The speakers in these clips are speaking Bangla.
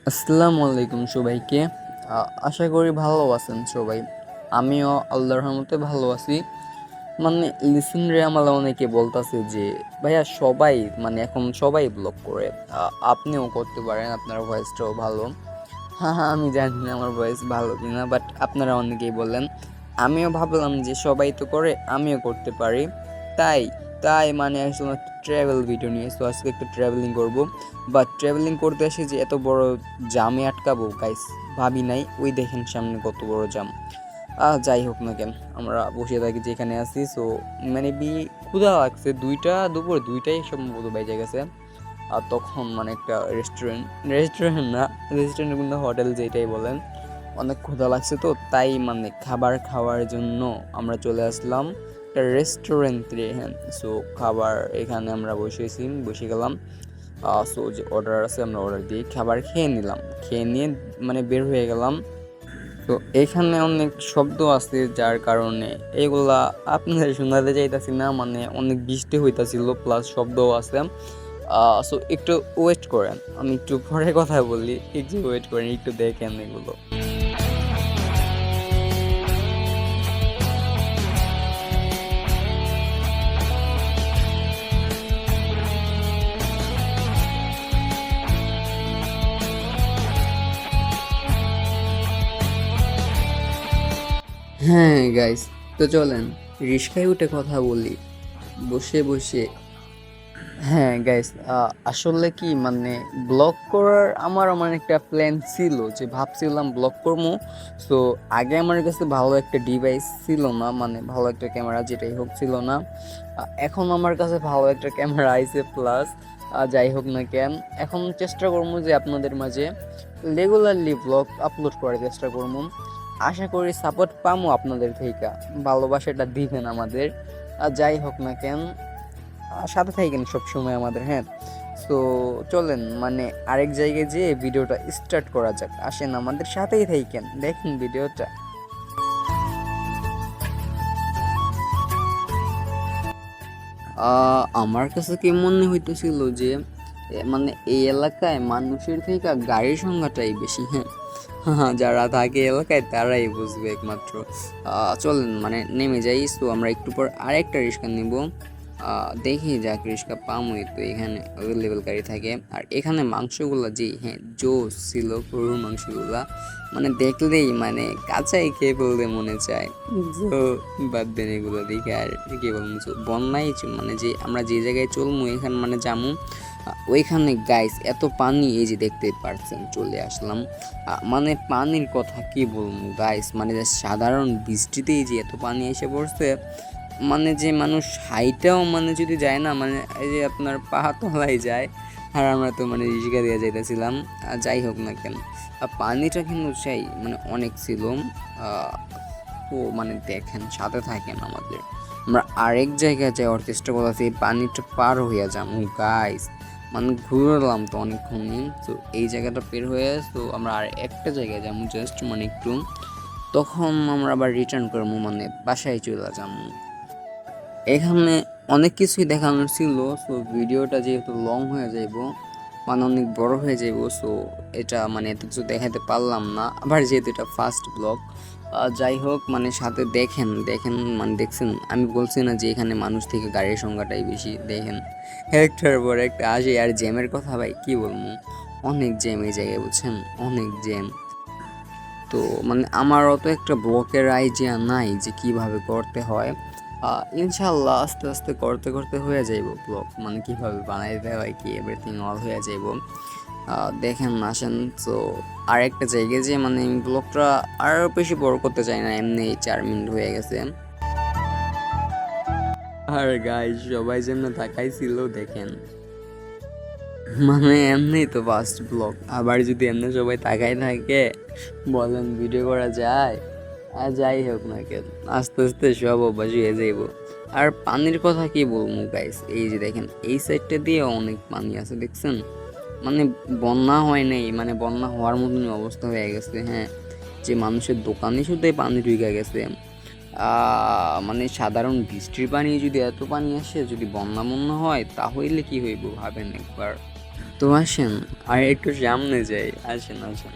আসসালামু আলাইকুম সবাইকে। আশা করি ভালো আছেন সবাই। আমিও আল্লাহর রহমতে ভালো আছি। মানে লিসেন রে আমাকে অনেকে বলতাছে যে ভাইয়া সবাই মানে এখন সবাই ব্লগ করে, আপনিও করতে পারেন, আপনার ভয়েসটাও ভালো। হ্যাঁ হ্যাঁ, আমি জানি না আমার ভয়েস ভালো কিনা, বাট আপনারা অনেকেই বললেন। আমিও ভাবলাম যে সবাই তো করে, আমিও করতে পারি। তাই তাই মানে আসলে একটা ট্রাভেল ভিডিও নিয়ে, তো আজকে একটু ট্রাভেলিং করব। বাট ট্রাভেলিং করতে এসে যে এত বড় জামে আটকাবো গাইস, ভাবি নাই। ওই দেখেন সামনে কত বড় জাম। যাই হোক না কেন, আমরা বসে থাকি যেখানে আছি। সো মানে ক্ষুধা লাগছে, দুপুর দুইটাই সম্ভবত বেজে গেছে। আর তখন মানে একটা রেস্টুরেন্ট না, রেস্টুরেন্ট কিন্তু হোটেল যেটাই বলেন, অনেক ক্ষুধা লাগছে। তো তাই মানে খাবার খাওয়ার জন্য আমরা চলে আসলাম একটা রেস্টুরেন্টে। হ্যাঁ, সো খাবার এখানে আমরা বসে গেলাম। সো যে অর্ডার আছে আমরা অর্ডার দিয়ে খাবার খেয়ে নিলাম, খেয়ে নিয়ে মানে বের হয়ে গেলাম। তো এখানে অনেক শব্দ আছে যার কারণে এগুলা আপনাদের শোনাতে চাইতাছি না, মানে অনেক বৃষ্টি হইতাছিল প্লাস শব্দও আছে। সো একটু ওয়েট করেন, আমি একটু পরে কথা বলি, একটু ওয়েট করেন, একটু দেখেন এগুলো। হ্যাঁ গাইস, তো চলেন রিস্কায় উঠে কথা বলি বসে বসে। হ্যাঁ গাইস, আসলে কি মানে ব্লগ করার আমারও মানে একটা প্ল্যান ছিল, যে ভাবছিলাম ব্লগ করবো। সো আগে আমার কাছে ভালো একটা ডিভাইস ছিল না, মানে ভালো একটা ক্যামেরা যেটাই হোক ছিল না। এখন আমার কাছে ভালো একটা ক্যামেরা আইছে প্লাস। যাই হোক না কেন, এখন চেষ্টা করবো যে আপনাদের মাঝে রেগুলারলি ব্লগ আপলোড করার চেষ্টা করবো। আশা করি সাপোর্ট পাবো আপনাদের থেকে, ভালোবাসাটা দিবেন আমাদের। যাই হোক না কেন, সাথে থাকেন সবসময় আমাদের। হ্যাঁ, তো চলেন মানে আরেক জায়গায় যেয়ে ভিডিওটা স্টার্ট করা যাক। আসেন আমাদের সাথেই থাকেন, দেখেন ভিডিওটা। আমার কাছে কি মনে হইতেছিল যে মানে এই এলাকায় মানুষের থেকে গাড়ির সংখ্যাটাই বেশি। হ্যাঁ হ্যাঁ, যারা থাকে এলাকায় তারাই বুঝবে একমাত্র। চলেন মানে নেমে যাই। তো আমরা একটু পর আরেকটা রিক্সা নিব। দেখি যাক রিক্সা পামই তো, এখানে অ্যাভেলেবেল গাড়ি থাকে। আর এখানে মাংসগুলা যে হ্যাঁ জোস ছিল, গরুর মাংসগুলা মানে দেখলেই মানে কাঁচাই খেয়ে ফেলতে মনে চায়। তো বাদ দেন এগুলো দেখে। আর কি বলবো, বন্যায় মানে যে আমরা যে জায়গায় চলবো এখানে মানে যামু, ওইখানে গাইস এত পানি, এই যে দেখতে পারছেন চলে আসলাম। মানে পানির কথা কি বলবো গাইস, মানে যে সাধারণ বৃষ্টিতেই যে এত পানি এসে পড়ছে, মানে যে মানুষ হাইটাও মানে যদি যায় না, মানে এই যে আপনার পাহাড় তলায় যায়। আর আমরা তো মানে রিক্সা দিয়ে যাইতেছিলাম। যাই হোক না কেন, পানিটা কিন্তু চাই মানে অনেক ছিল। তো মানে দেখেন সাথে থাকেন আমাদের, আমরা আরেক জায়গায় যাওয়ার চেষ্টা করতেছি, পানিটা পার হইয়া যাবো গাইস। মানে ঘুরলাম তো অনেকক্ষণই, তো এই জায়গাটা পের হয়ে, তো আমরা আর একটা জায়গায় যাবো জাস্ট মানে একটু, তখন আমরা আবার রিটার্ন করবো, মানে বাসায় চলে যাবো। এখানে অনেক কিছুই দেখানোর ছিল। সো ভিডিওটা যেহেতু লং হয়ে যাইব, মানে অনেক বড় হয়ে যাইব, সো এটা মানে এত কিছু দেখাতে পারলাম না। আবার যেহেতু এটা ফার্স্ট ব্লগ, যাই হোক মানে সাথে দেখেন দেখেন মানে দেখছেন, আমি বলছি না যে এখানে মানুষ থেকে গাড়ির সংখ্যাটাই বেশি। দেখেন একটার পর একটা আসে। আর জ্যামের কথা ভাই কি বলবো, অনেক জ্যাম এই জায়গায়, বুঝছেন, অনেক জ্যাম। তো মানে আমার অত একটা ব্লকের আইডিয়া নাই যে কিভাবে করতে হয়। ইনশাল্লাহ আস্তে আস্তে করতে করতে হয়ে যাইব ব্লগ, মানে কিভাবে বানাইতে হয় কি এভরিথিং অল হয়ে যাইব। দেখেন আসেন। তো আর একটা জায়গায় যে মানে আমি ব্লগটা আরও বেশি বড় করতে চাই না, এমনি 4 মিনিট হয়ে গেছে। আর গাইস সবাই যেন তাকাইছিল দেখেন, মানে এমনি তো ফার্স্ট ব্লগ, আবার যদি এমনি সবাই তাকাই থাকে বলেন ভিডিও করা যায়? আর যাই হোক না কেন, আস্তে আস্তে সব অভ্যাস হয়ে যাইব। আর পানির কথা কি বলবো গাইস, এই যে দেখেন এই সাইডটা দিয়ে অনেক পানি আছে দেখছেন, মানে বন্যা হয় নাই, মানে বন্যা হওয়ার মতনই অবস্থা হয়ে গেছে। হ্যাঁ, যে মানুষের দোকানে শুধু পানি ঢুকে গেছে। মানে সাধারণ বৃষ্টির পানি যদি এত পানি আসে, যদি বন্যা হয় তাহলে কি হইব ভাবেন একবার। তো আসেন আর একটু সামনে যাই, আসেন আসেন।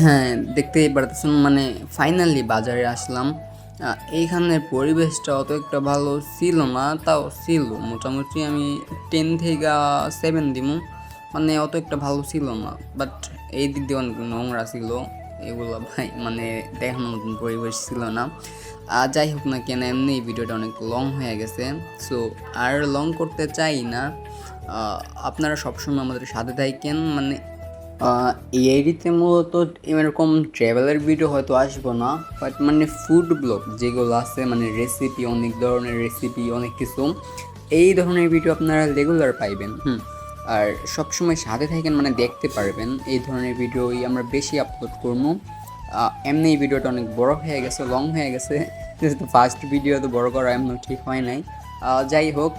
হ্যাঁ, দেখতেই পারতেছেন মানে ফাইনালি বাজারে আসলাম। এইখানের পরিবেশটা অত একটা ভালো ছিল না, তাও ছিল মোটামুটি আমি 10 থেকে 7 দিমু। মানে অত একটা ভালো ছিল না, বাট এই দিক দিয়ে অনেক নোংরা ছিল এগুলো ভাই, মানে দেখানোর মতন পরিবেশ ছিল না। যাই হোক না কেন, এমনি এই ভিডিওটা অনেক লং হয়ে গেছে, সো আর লং করতে চাই না। আপনারা সবসময় আমাদের সাথে থাকেন, মানে এই আইডিতে মূলত এরকম ট্রাভেলের ভিডিও হয়তো আসবো না, বাট মানে ফুড ব্লগ যেগুলো আছে, মানে রেসিপি, অনেক ধরনের রেসিপি, অনেক কিছু, এই ধরনের ভিডিও আপনারা রেগুলার পাইবেন। আর সবসময় সাথে থাকেন, মানে দেখতে পারবেন এই ধরনের ভিডিওই আমরা বেশি আপলোড করবো। এমনি এই ভিডিওটা অনেক বড় হয়ে গেছে, লং হয়ে গেছে, যেহেতু ফার্স্ট ভিডিও তো বড় করা এমন ঠিক হয় নাই। যাই হোক,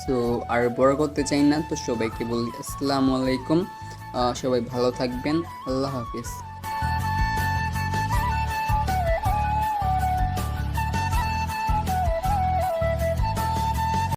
সো আর বড় করতে চাই না, তো সবাইকে বলি আসসালামু আলাইকুম। সবাই ভালো থাকবেন, আল্লাহ হাফিজ।